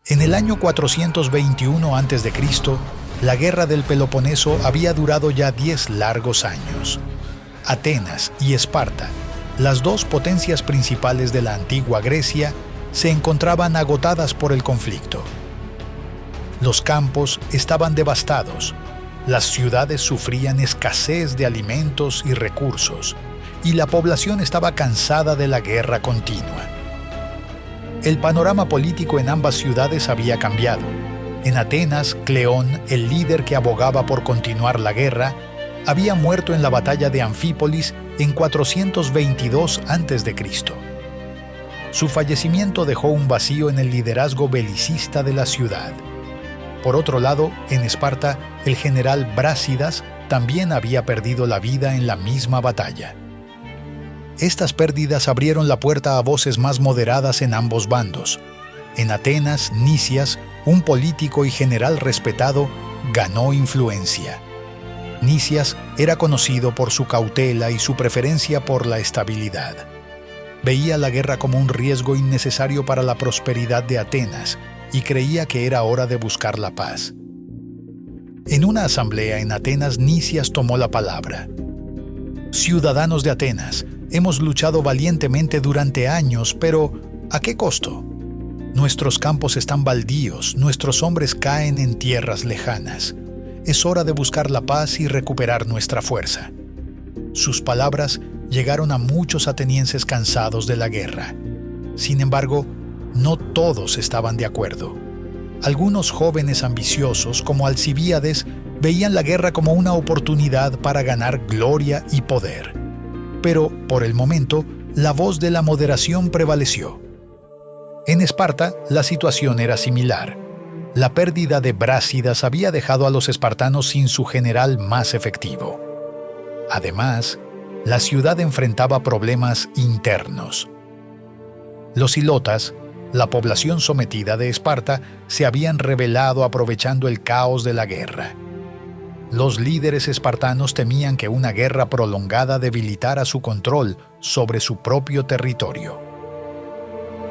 En el año 421 a.C., la guerra del Peloponeso había durado ya 10 largos años. Atenas y Esparta, las dos potencias principales de la antigua Grecia, se encontraban agotadas por el conflicto. Los campos estaban devastados, las ciudades sufrían escasez de alimentos y recursos, y la población estaba cansada de la guerra continua. El panorama político en ambas ciudades había cambiado. En Atenas, Cleón, el líder que abogaba por continuar la guerra, había muerto en la batalla de Anfípolis en 422 a.C. Su fallecimiento dejó un vacío en el liderazgo belicista de la ciudad. Por otro lado, en Esparta, el general Brásidas también había perdido la vida en la misma batalla. Estas pérdidas abrieron la puerta a voces más moderadas en ambos bandos. En Atenas, Nicias, un político y general respetado, ganó influencia. Nicias era conocido por su cautela y su preferencia por la estabilidad. Veía la guerra como un riesgo innecesario para la prosperidad de Atenas y creía que era hora de buscar la paz. En una asamblea en Atenas, Nicias tomó la palabra. «Ciudadanos de Atenas, hemos luchado valientemente durante años, pero ¿a qué costo? Nuestros campos están baldíos, nuestros hombres caen en tierras lejanas. Es hora de buscar la paz y recuperar nuestra fuerza». Sus palabras llegaron a muchos atenienses cansados de la guerra. Sin embargo, no todos estaban de acuerdo. Algunos jóvenes ambiciosos, como Alcibíades, veían la guerra como una oportunidad para ganar gloria y poder. Pero, por el momento, la voz de la moderación prevaleció. En Esparta, la situación era similar. La pérdida de Brásidas había dejado a los espartanos sin su general más efectivo. Además, la ciudad enfrentaba problemas internos. Los ilotas, la población sometida de Esparta, se habían rebelado aprovechando el caos de la guerra. Los líderes espartanos temían que una guerra prolongada debilitara su control sobre su propio territorio.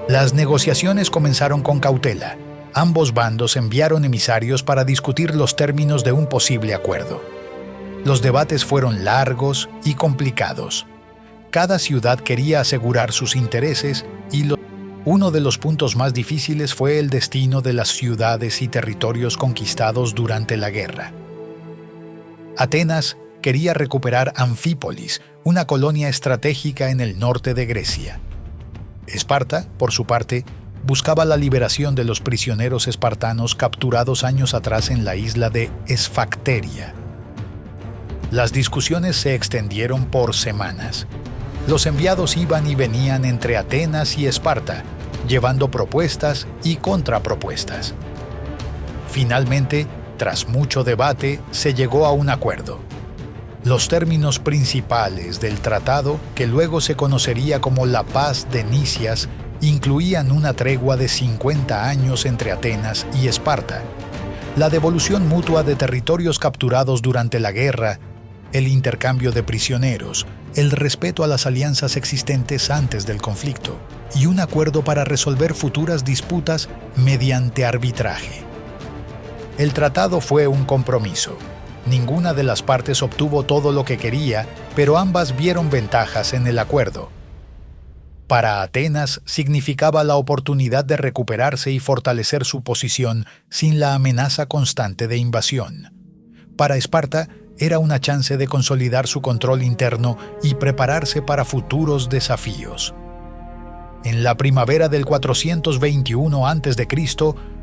Las negociaciones comenzaron con cautela. Ambos bandos enviaron emisarios para discutir los términos de un posible acuerdo. Los debates fueron largos y complicados. Cada ciudad quería asegurar sus intereses y uno de los puntos más difíciles fue el destino de las ciudades y territorios conquistados durante la guerra. Atenas quería recuperar Anfípolis, una colonia estratégica en el norte de Grecia. Esparta, por su parte, buscaba la liberación de los prisioneros espartanos capturados años atrás en la isla de Esfacteria. Las discusiones se extendieron por semanas. Los enviados iban y venían entre Atenas y Esparta, llevando propuestas y contrapropuestas. Finalmente, tras mucho debate, se llegó a un acuerdo. Los términos principales del tratado, que luego se conocería como la Paz de Nicias, incluían una tregua de 50 años entre Atenas y Esparta, la devolución mutua de territorios capturados durante la guerra, el intercambio de prisioneros, el respeto a las alianzas existentes antes del conflicto y un acuerdo para resolver futuras disputas mediante arbitraje. El tratado fue un compromiso. Ninguna de las partes obtuvo todo lo que quería, pero ambas vieron ventajas en el acuerdo. Para Atenas significaba la oportunidad de recuperarse y fortalecer su posición sin la amenaza constante de invasión. Para Esparta era una chance de consolidar su control interno y prepararse para futuros desafíos. En la primavera del 421 a.C.,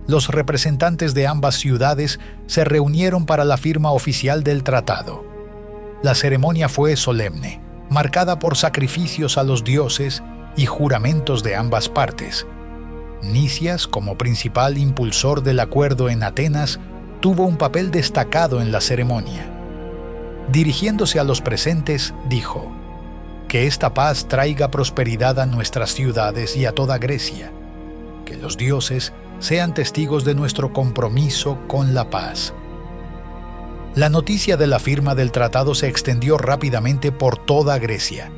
los representantes de ambas ciudades se reunieron para la firma oficial del tratado. La ceremonia fue solemne, marcada por sacrificios a los dioses y juramentos de ambas partes. Nicias, como principal impulsor del acuerdo en Atenas, tuvo un papel destacado en la ceremonia. Dirigiéndose a los presentes, dijo: «Que esta paz traiga prosperidad a nuestras ciudades y a toda Grecia. Que los dioses sean testigos de nuestro compromiso con la paz». La noticia de la firma del tratado se extendió rápidamente por toda Grecia.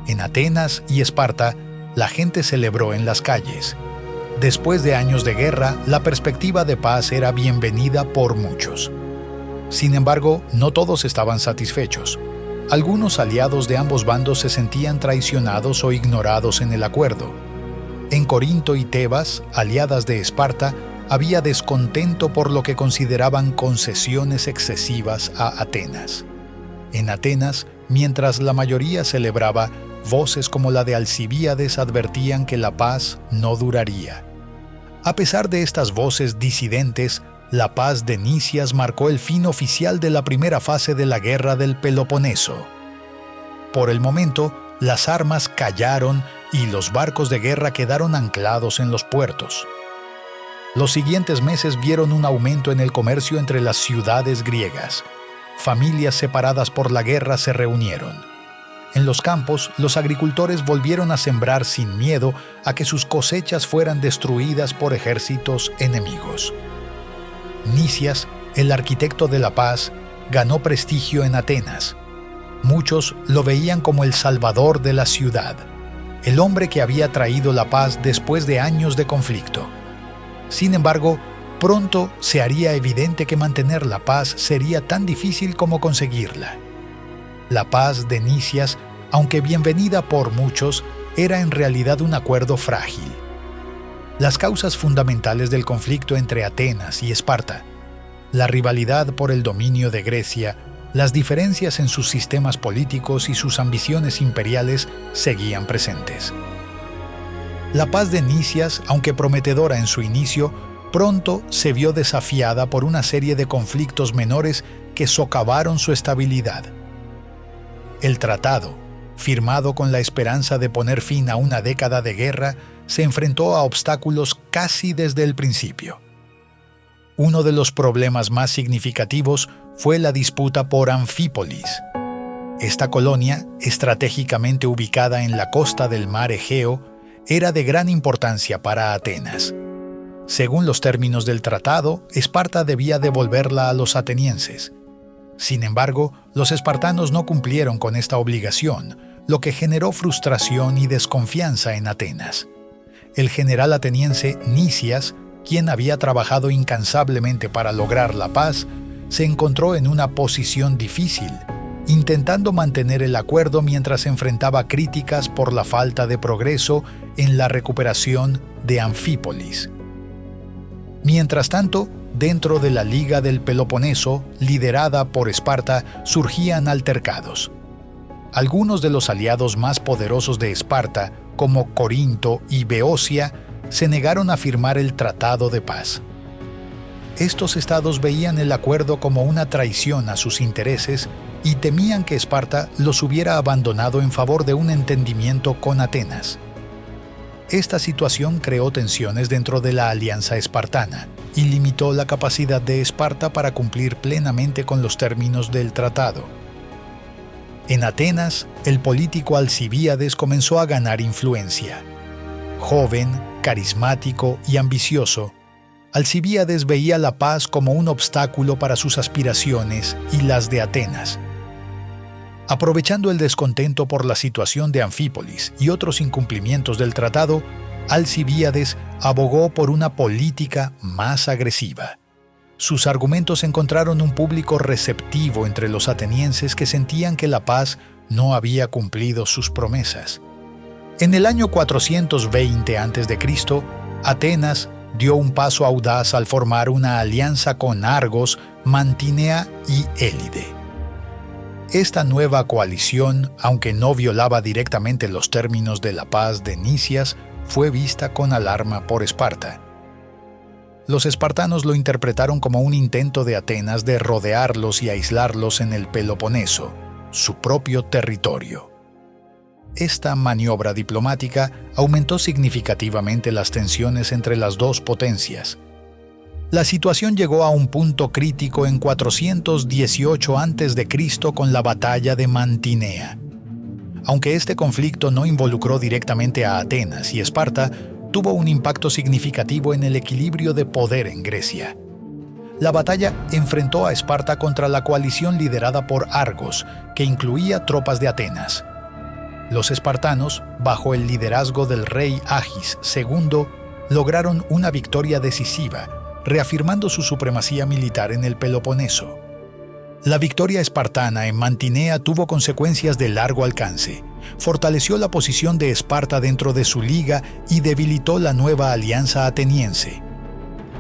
En Atenas y Esparta, la gente celebró en las calles. Después de años de guerra, la perspectiva de paz era bienvenida por muchos. Sin embargo, no todos estaban satisfechos. Algunos aliados de ambos bandos se sentían traicionados o ignorados en el acuerdo. En Corinto y Tebas, aliadas de Esparta, había descontento por lo que consideraban concesiones excesivas a Atenas. En Atenas, mientras la mayoría celebraba, voces como la de Alcibíades advertían que la paz no duraría. A pesar de estas voces disidentes, la paz de Nicias marcó el fin oficial de la primera fase de la guerra del Peloponeso. Por el momento, las armas callaron y los barcos de guerra quedaron anclados en los puertos. Los siguientes meses vieron un aumento en el comercio entre las ciudades griegas. Familias separadas por la guerra se reunieron. En los campos, los agricultores volvieron a sembrar sin miedo a que sus cosechas fueran destruidas por ejércitos enemigos. Nicias, el arquitecto de la paz, ganó prestigio en Atenas. Muchos lo veían como el salvador de la ciudad, el hombre que había traído la paz después de años de conflicto. Sin embargo, pronto se haría evidente que mantener la paz sería tan difícil como conseguirla. La paz de Nicias, aunque bienvenida por muchos, era en realidad un acuerdo frágil. Las causas fundamentales del conflicto entre Atenas y Esparta, la rivalidad por el dominio de Grecia, las diferencias en sus sistemas políticos y sus ambiciones imperiales seguían presentes. La paz de Nicias, aunque prometedora en su inicio, pronto se vio desafiada por una serie de conflictos menores que socavaron su estabilidad. El tratado, firmado con la esperanza de poner fin a una década de guerra, se enfrentó a obstáculos casi desde el principio. Uno de los problemas más significativos fue la disputa por Anfípolis. Esta colonia, estratégicamente ubicada en la costa del mar Egeo, era de gran importancia para Atenas. Según los términos del tratado, Esparta debía devolverla a los atenienses. Sin embargo, los espartanos no cumplieron con esta obligación, lo que generó frustración y desconfianza en Atenas. El general ateniense Nicias, quien había trabajado incansablemente para lograr la paz, se encontró en una posición difícil, intentando mantener el acuerdo mientras enfrentaba críticas por la falta de progreso en la recuperación de Anfípolis. Mientras tanto, dentro de la Liga del Peloponeso, liderada por Esparta, surgían altercados. Algunos de los aliados más poderosos de Esparta, como Corinto y Beocia, se negaron a firmar el tratado de paz. Estos estados veían el acuerdo como una traición a sus intereses y temían que Esparta los hubiera abandonado en favor de un entendimiento con Atenas. Esta situación creó tensiones dentro de la alianza espartana y limitó la capacidad de Esparta para cumplir plenamente con los términos del tratado. En Atenas, el político Alcibíades comenzó a ganar influencia. Joven, carismático y ambicioso, Alcibíades veía la paz como un obstáculo para sus aspiraciones y las de Atenas. Aprovechando el descontento por la situación de Anfípolis y otros incumplimientos del tratado, Alcibíades abogó por una política más agresiva. Sus argumentos encontraron un público receptivo entre los atenienses que sentían que la paz no había cumplido sus promesas. En el año 420 a.C., Atenas dio un paso audaz al formar una alianza con Argos, Mantinea y Élide. Esta nueva coalición, aunque no violaba directamente los términos de la paz de Nicias, fue vista con alarma por Esparta. Los espartanos lo interpretaron como un intento de Atenas de rodearlos y aislarlos en el Peloponeso, su propio territorio. Esta maniobra diplomática aumentó significativamente las tensiones entre las dos potencias. La situación llegó a un punto crítico en 418 a.C. con la batalla de Mantinea. Aunque este conflicto no involucró directamente a Atenas y Esparta, tuvo un impacto significativo en el equilibrio de poder en Grecia. La batalla enfrentó a Esparta contra la coalición liderada por Argos, que incluía tropas de Atenas. Los espartanos, bajo el liderazgo del rey Agis II, lograron una victoria decisiva, reafirmando su supremacía militar en el Peloponeso. La victoria espartana en Mantinea tuvo consecuencias de largo alcance, fortaleció la posición de Esparta dentro de su liga y debilitó la nueva alianza ateniense.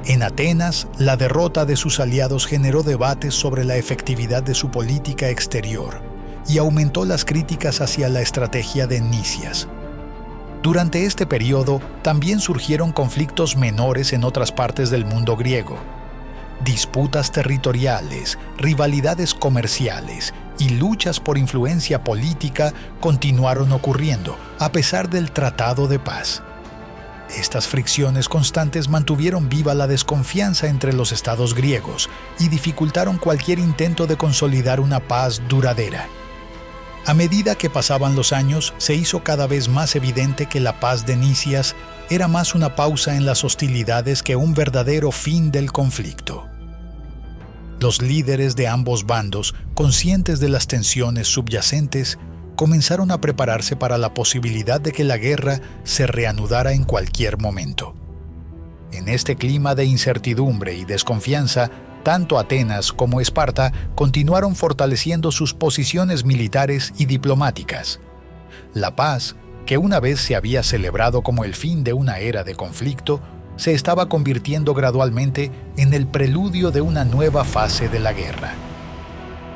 En Atenas, la derrota de sus aliados generó debates sobre la efectividad de su política exterior y aumentó las críticas hacia la estrategia de Nicias. Durante este periodo, también surgieron conflictos menores en otras partes del mundo griego. Disputas territoriales, rivalidades comerciales y luchas por influencia política continuaron ocurriendo, a pesar del Tratado de Paz. Estas fricciones constantes mantuvieron viva la desconfianza entre los estados griegos y dificultaron cualquier intento de consolidar una paz duradera. A medida que pasaban los años, se hizo cada vez más evidente que la paz de Nicias era más una pausa en las hostilidades que un verdadero fin del conflicto. Los líderes de ambos bandos, conscientes de las tensiones subyacentes, comenzaron a prepararse para la posibilidad de que la guerra se reanudara en cualquier momento. En este clima de incertidumbre y desconfianza, tanto Atenas como Esparta continuaron fortaleciendo sus posiciones militares y diplomáticas. La paz, que una vez se había celebrado como el fin de una era de conflicto, se estaba convirtiendo gradualmente en el preludio de una nueva fase de la guerra.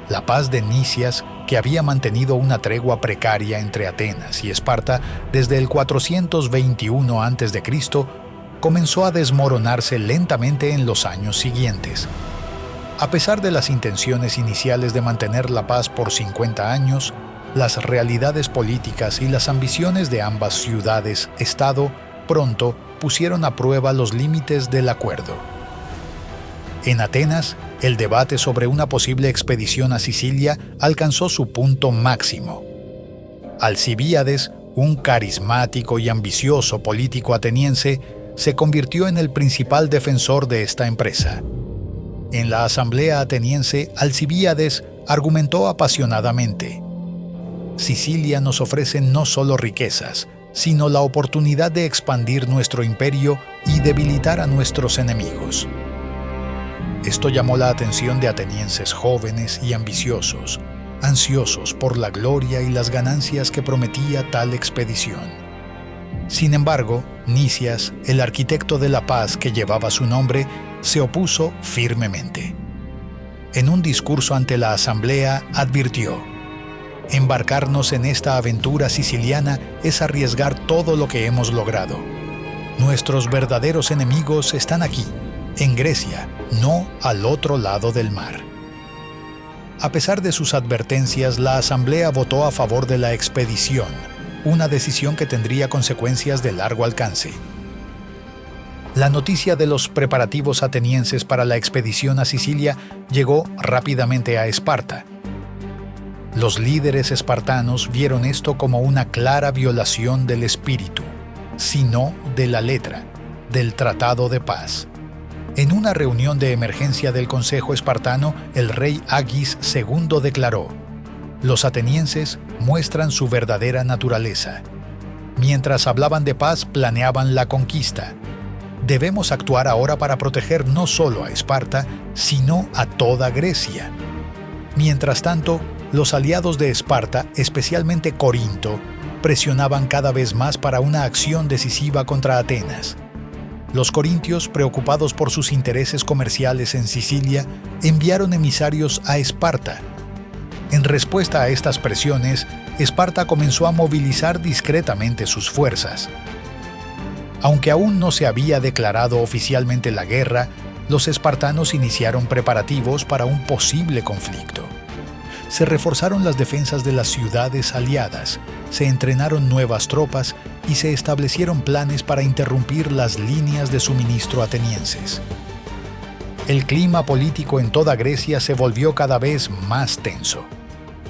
La paz de Nicias, que había mantenido una tregua precaria entre Atenas y Esparta desde el 421 a.C., comenzó a desmoronarse lentamente en los años siguientes. A pesar de las intenciones iniciales de mantener la paz por 50 años, las realidades políticas y las ambiciones de ambas ciudades-estado pronto pusieron a prueba los límites del acuerdo. En Atenas, el debate sobre una posible expedición a Sicilia alcanzó su punto máximo. Alcibíades, un carismático y ambicioso político ateniense, se convirtió en el principal defensor de esta empresa. En la asamblea ateniense, Alcibíades argumentó apasionadamente: Sicilia nos ofrece no solo riquezas, sino la oportunidad de expandir nuestro imperio y debilitar a nuestros enemigos. Esto llamó la atención de atenienses jóvenes y ambiciosos, ansiosos por la gloria y las ganancias que prometía tal expedición. Sin embargo, Nicias, el arquitecto de la paz que llevaba su nombre, se opuso firmemente. En un discurso ante la asamblea advirtió: embarcarnos en esta aventura siciliana es arriesgar todo lo que hemos logrado. Nuestros verdaderos enemigos están aquí, en Grecia, no al otro lado del mar. A pesar de sus advertencias, la asamblea votó a favor de la expedición, una decisión que tendría consecuencias de largo alcance. La noticia de los preparativos atenienses para la expedición a Sicilia llegó rápidamente a Esparta. Los líderes espartanos vieron esto como una clara violación del espíritu, sino de la letra, del Tratado de Paz. En una reunión de emergencia del Consejo Espartano, el rey Agis II declaró: los atenienses muestran su verdadera naturaleza. Mientras hablaban de paz, planeaban la conquista. Debemos actuar ahora para proteger no solo a Esparta, sino a toda Grecia. Mientras tanto, los aliados de Esparta, especialmente Corinto, presionaban cada vez más para una acción decisiva contra Atenas. Los corintios, preocupados por sus intereses comerciales en Sicilia, enviaron emisarios a Esparta. En respuesta a estas presiones, Esparta comenzó a movilizar discretamente sus fuerzas. Aunque aún no se había declarado oficialmente la guerra, los espartanos iniciaron preparativos para un posible conflicto. Se reforzaron las defensas de las ciudades aliadas, se entrenaron nuevas tropas y se establecieron planes para interrumpir las líneas de suministro atenienses. El clima político en toda Grecia se volvió cada vez más tenso.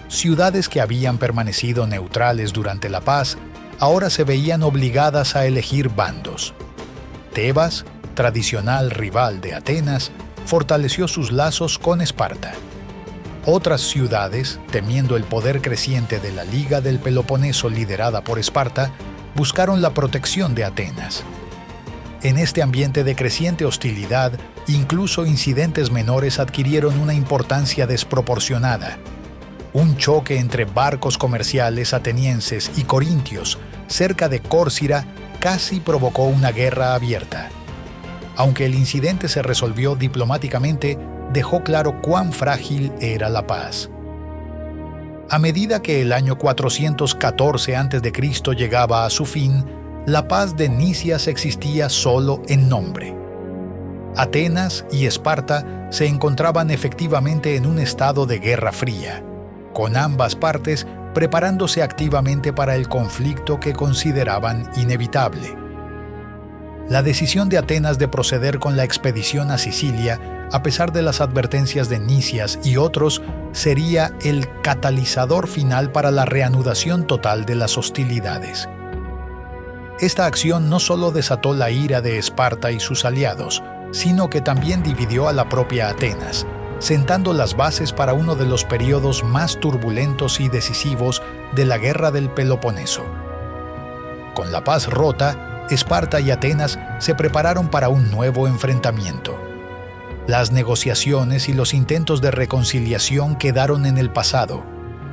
Ciudades que habían permanecido neutrales durante la paz ahora se veían obligadas a elegir bandos. Tebas, tradicional rival de Atenas, fortaleció sus lazos con Esparta. Otras ciudades, temiendo el poder creciente de la Liga del Peloponeso liderada por Esparta, buscaron la protección de Atenas. En este ambiente de creciente hostilidad, incluso incidentes menores adquirieron una importancia desproporcionada. Un choque entre barcos comerciales atenienses y corintios cerca de Córcira casi provocó una guerra abierta. Aunque el incidente se resolvió diplomáticamente, dejó claro cuán frágil era la paz. A medida que el año 414 a.C. llegaba a su fin, la paz de Nicias existía solo en nombre. Atenas y Esparta se encontraban efectivamente en un estado de guerra fría, con ambas partes preparándose activamente para el conflicto que consideraban inevitable. La decisión de Atenas de proceder con la expedición a Sicilia, a pesar de las advertencias de Nicias y otros, sería el catalizador final para la reanudación total de las hostilidades. Esta acción no solo desató la ira de Esparta y sus aliados, sino que también dividió a la propia Atenas, sentando las bases para uno de los periodos más turbulentos y decisivos de la Guerra del Peloponeso. Con la paz rota, Esparta y Atenas se prepararon para un nuevo enfrentamiento. Las negociaciones y los intentos de reconciliación quedaron en el pasado,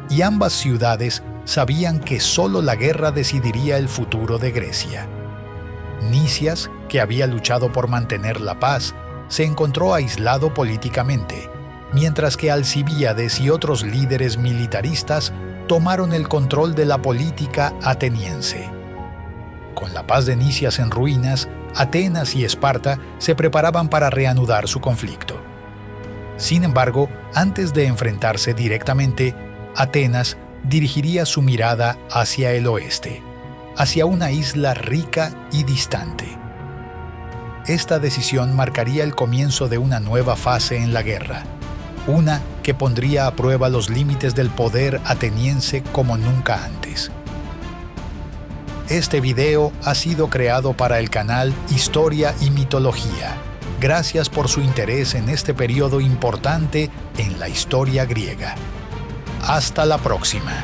y ambas ciudades sabían que solo la guerra decidiría el futuro de Grecia. Nicias, que había luchado por mantener la paz, se encontró aislado políticamente, mientras que Alcibíades y otros líderes militaristas tomaron el control de la política ateniense. Con la paz de Nicias en ruinas, Atenas y Esparta se preparaban para reanudar su conflicto. Sin embargo, antes de enfrentarse directamente, Atenas dirigiría su mirada hacia el oeste, hacia una isla rica y distante. Esta decisión marcaría el comienzo de una nueva fase en la guerra, una que pondría a prueba los límites del poder ateniense como nunca antes. Este video ha sido creado para el canal Historia y Mitología. Gracias por su interés en este periodo importante en la historia griega. Hasta la próxima.